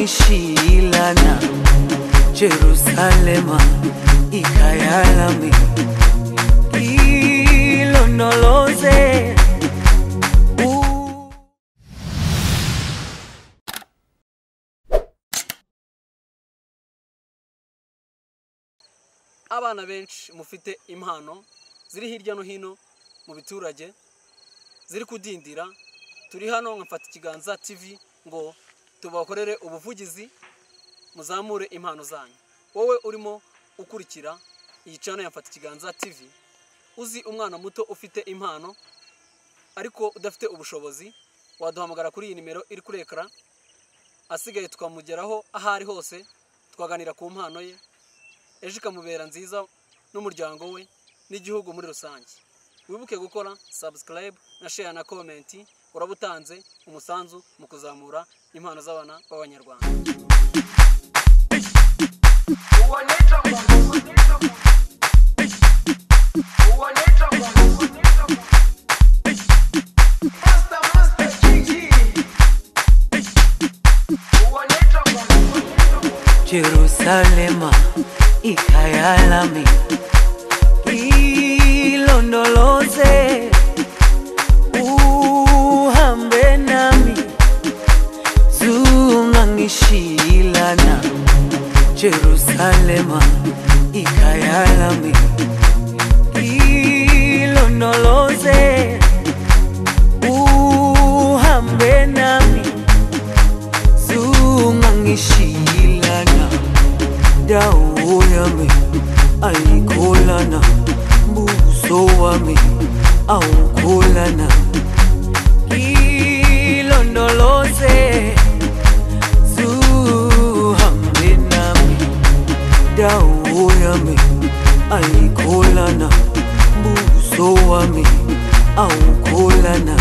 zungangishilana Jerusalema ikayalami ilonoloze Abana benshi mufite impano ziri hirya no hino mu biturage ziri kudindira turi hano nkafata ikiganza TV ngo tubakorere ubuvugizi muzamure impano zanyu. Wowe urimo ukurikira iyi channel yafata ikiganza TV uzi umwana muto ufite impano ariko udafite ubushobozi waduhamagara kuri iyi nimero iri kuri ekara asigaye tukamugeraho ahari hose twaganira ku mpano ye ejo ikamubera nziza n'umuryango we n'igihugu muri rusange. Wibuke gukora subscribe na share na comment, urabutanze umusanzu mu kuzamura impano z'abana b'Abanyarwanda. Jerusalema ikayalami ilondoloze uhambe nami zungangishilana Jerusalema ikayalami ilondoloze uhambe nami zungangishilana dawo yami ayikholana buso wami awukholana ilondoloze zuhambe nami dawo yami ayikholana buso wami awukholana